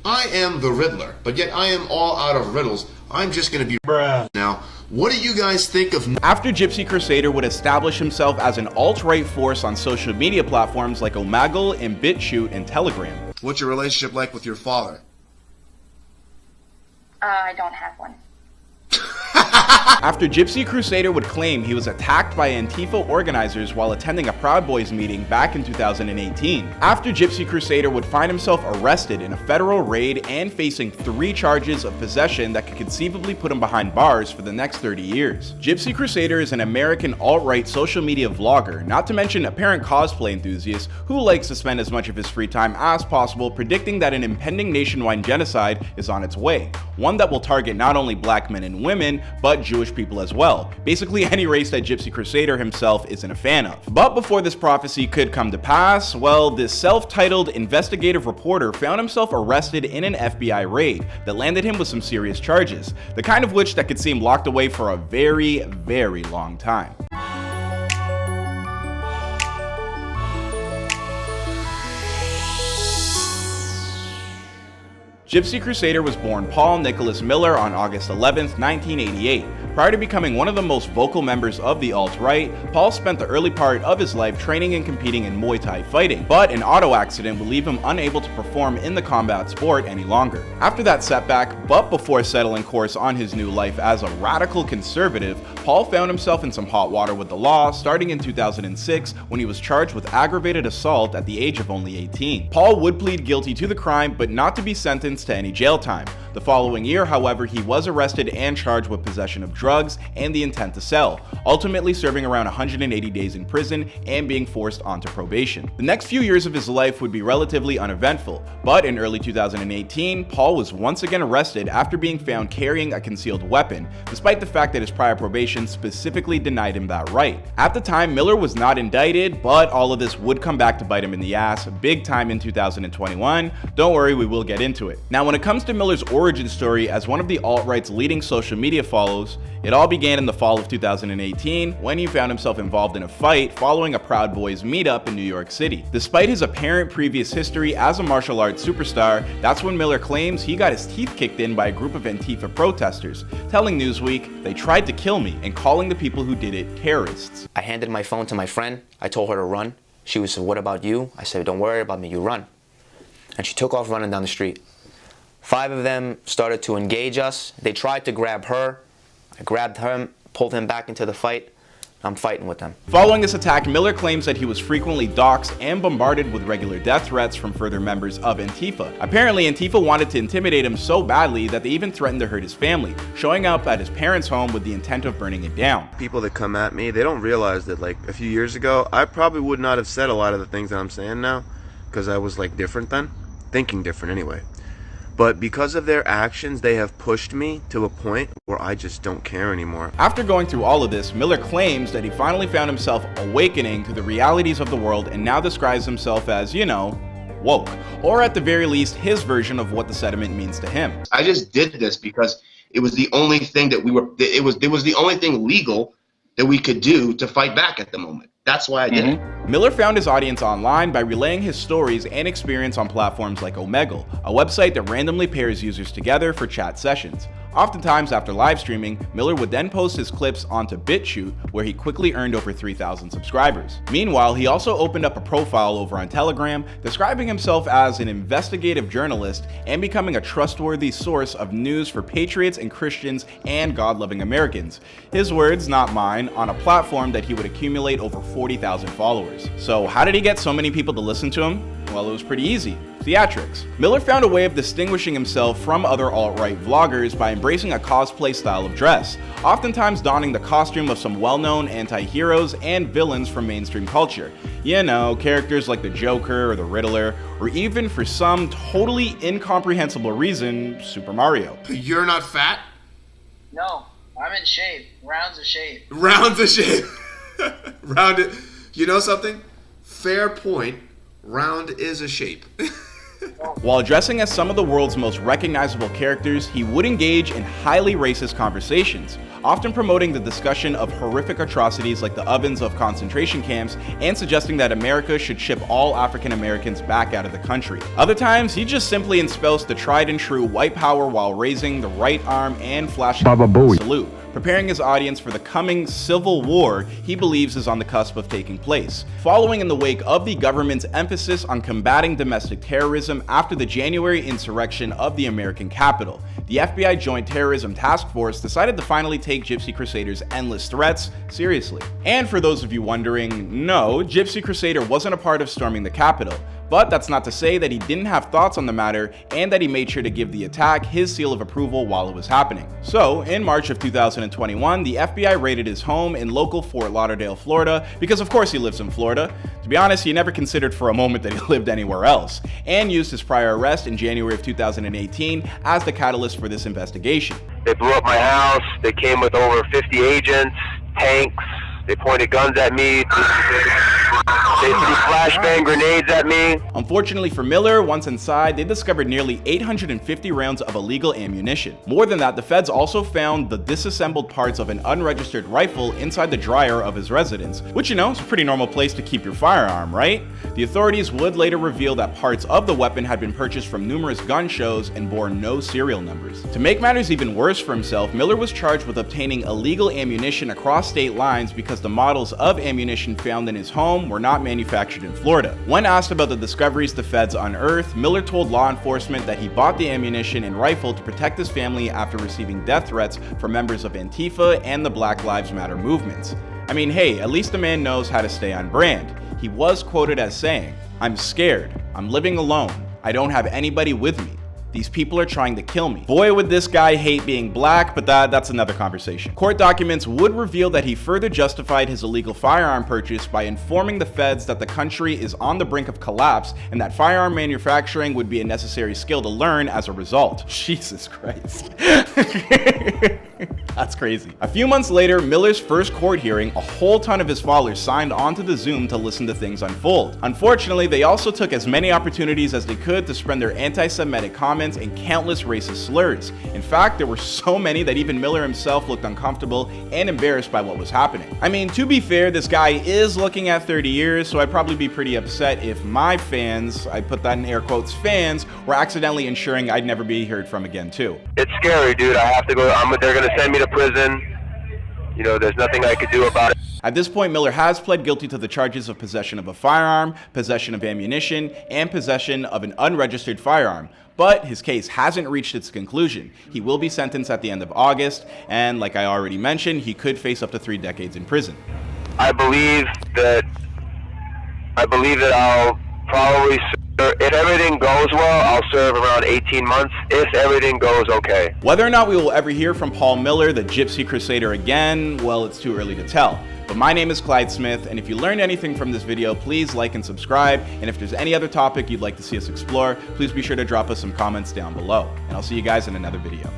I am the Riddler, but yet I am all out of riddles. I'm just gonna be bruh. Now, what do you guys think of... After Gypsy Crusader would establish himself as an alt-right force on social media platforms like Omegle and BitChute and Telegram. What's your relationship like with your father? I don't have one. After Gypsy Crusader would claim he was attacked by Antifa organizers while attending a Proud Boys meeting back in 2018. After Gypsy Crusader would find himself arrested in a federal raid and facing 3 charges of possession that could conceivably put him behind bars for the next 30 years. Gypsy Crusader is an American alt-right social media vlogger, not to mention apparent cosplay enthusiast who likes to spend as much of his free time as possible predicting that an impending nationwide genocide is on its way, one that will target not only black men and women, but Jewish people as well. Basically any race that Gypsy Crusader himself isn't a fan of. But before this prophecy could come to pass, well, this self-titled investigative reporter found himself arrested in an FBI raid that landed him with some serious charges, the kind of which that could seem locked away for a very, very long time. Gypsy Crusader was born Paul Nicholas Miller on August 11, 1988. Prior to becoming one of the most vocal members of the alt-right, Paul spent the early part of his life training and competing in Muay Thai fighting, but an auto accident would leave him unable to perform in the combat sport any longer. After that setback, but before settling course on his new life as a radical conservative, Paul found himself in some hot water with the law starting in 2006 when he was charged with aggravated assault at the age of only 18. Paul would plead guilty to the crime, but not to be sentenced to any jail time. The following year, however, he was arrested and charged with possession of drugs and the intent to sell, ultimately serving around 180 days in prison and being forced onto probation. The next few years of his life would be relatively uneventful, but in early 2018, Paul was once again arrested after being found carrying a concealed weapon, despite the fact that his prior probation specifically denied him that right. At the time, Miller was not indicted, but all of this would come back to bite him in the ass big time in 2021. Don't worry, we will get into it. Now, when it comes to Miller's origin story as one of the alt-right's leading social media follows, it all began in the fall of 2018 when he found himself involved in a fight following a Proud Boys meetup in New York City. Despite his apparent previous history as a martial arts superstar, that's when Miller claims he got his teeth kicked in by a group of Antifa protesters, telling Newsweek they tried to kill me and calling the people who did it terrorists. I handed my phone to my friend. I told her to run. She said, "What about you?" I said, "Don't worry about me, you run." And she took off running down the street. 5 of them started to engage us. They tried to grab her. I grabbed him, pulled him back into the fight. I'm fighting with them. Following this attack, Miller claims that he was frequently doxxed and bombarded with regular death threats from further members of Antifa. Apparently, Antifa wanted to intimidate him so badly that they even threatened to hurt his family, showing up at his parents' home with the intent of burning it down. People that come at me, they don't realize that like a few years ago, I probably would not have said a lot of the things that I'm saying now, because I was like different then, thinking different anyway. But because of their actions, they have pushed me to a point where I just don't care anymore. After going through all of this, Miller claims that he finally found himself awakening to the realities of the world and now describes himself as, you know, woke. Or at the very least, his version of what the sentiment means to him. I just did this because it was the only thing that it was the only thing legal that we could do to fight back at the moment. That's why I did it. Miller found his audience online by relaying his stories and experience on platforms like Omegle, a website that randomly pairs users together for chat sessions. Oftentimes after live streaming, Miller would then post his clips onto BitChute, where he quickly earned over 3,000 subscribers. Meanwhile, he also opened up a profile over on Telegram, describing himself as an investigative journalist and becoming a trustworthy source of news for patriots and Christians and God-loving Americans. His words, not mine, on a platform that he would accumulate over 40,000 followers. So how did he get so many people to listen to him? Well, it was pretty easy. Theatrics. Miller found a way of distinguishing himself from other alt-right vloggers by embracing a cosplay style of dress, oftentimes donning the costume of some well-known anti-heroes and villains from mainstream culture. You know, characters like the Joker or the Riddler, or even for some totally incomprehensible reason, Super Mario. You're not fat? No, I'm in shape. Rounds of shape. Rounds of shape. Round. You know something? Fair point. Round is a shape. While dressing as some of the world's most recognizable characters, he would engage in highly racist conversations, often promoting the discussion of horrific atrocities like the ovens of concentration camps and suggesting that America should ship all African Americans back out of the country. Other times, he just simply espoused the tried and true white power while raising the right arm and flashing the salute, preparing his audience for the coming civil war he believes is on the cusp of taking place, following in the wake of the government's emphasis on combating domestic terrorism after the January insurrection of the American Capitol. The FBI Joint Terrorism Task Force decided to finally take Gypsy Crusader's endless threats seriously. And for those of you wondering, no, Gypsy Crusader wasn't a part of storming the Capitol. But that's not to say that he didn't have thoughts on the matter and that he made sure to give the attack his seal of approval while it was happening. So, in March of 2021, the FBI raided his home in local Fort Lauderdale, Florida, because of course he lives in Florida. To be honest, he never considered for a moment that he lived anywhere else, and used his prior arrest in January of 2018 as the catalyst for this investigation. They blew up my house. They came with over 50 agents, tanks. They pointed guns at me. They threw flashbang grenades at me. Unfortunately for Miller, once inside, they discovered nearly 850 rounds of illegal ammunition. More than that, the feds also found the disassembled parts of an unregistered rifle inside the dryer of his residence, which, you know, is a pretty normal place to keep your firearm, right? The authorities would later reveal that parts of the weapon had been purchased from numerous gun shows and bore no serial numbers. To make matters even worse for himself, Miller was charged with obtaining illegal ammunition across state lines because the models of ammunition found in his home were not manufactured in Florida. When asked about the discoveries the feds unearthed, Miller told law enforcement that he bought the ammunition and rifle to protect his family after receiving death threats from members of Antifa and the Black Lives Matter movements. I mean, hey, at least the man knows how to stay on brand. He was quoted as saying, "I'm scared. I'm living alone. I don't have anybody with me. These people are trying to kill me." Boy, would this guy hate being black, but that's another conversation. Court documents would reveal that he further justified his illegal firearm purchase by informing the feds that the country is on the brink of collapse and that firearm manufacturing would be a necessary skill to learn as a result. Jesus Christ. That's crazy. A few months later, Miller's first court hearing, a whole ton of his followers signed onto the Zoom to listen to things unfold. Unfortunately, they also took as many opportunities as they could to spread their anti-Semitic comments and countless racist slurs. In fact, there were so many that even Miller himself looked uncomfortable and embarrassed by what was happening. I mean, to be fair, this guy is looking at 30 years, so I'd probably be pretty upset if my fans, I put that in air quotes, fans, were accidentally ensuring I'd never be heard from again too. It's scary, dude. I have to go. They're going to send me to prison. You know, there's nothing I could do about it. At this point, Miller has pled guilty to the charges of possession of a firearm, possession of ammunition, and possession of an unregistered firearm. But his case hasn't reached its conclusion. He will be sentenced at the end of August, and like I already mentioned, he could face up to 3 decades in prison. I believe that I'll probably serve, if everything goes well, I'll serve around 18 months, if everything goes okay. Whether or not we will ever hear from Paul Miller, the Gypsy Crusader, again, well, it's too early to tell. But my name is Clyde Smith, and if you learned anything from this video, please like and subscribe. And if there's any other topic you'd like to see us explore, please be sure to drop us some comments down below. And I'll see you guys in another video.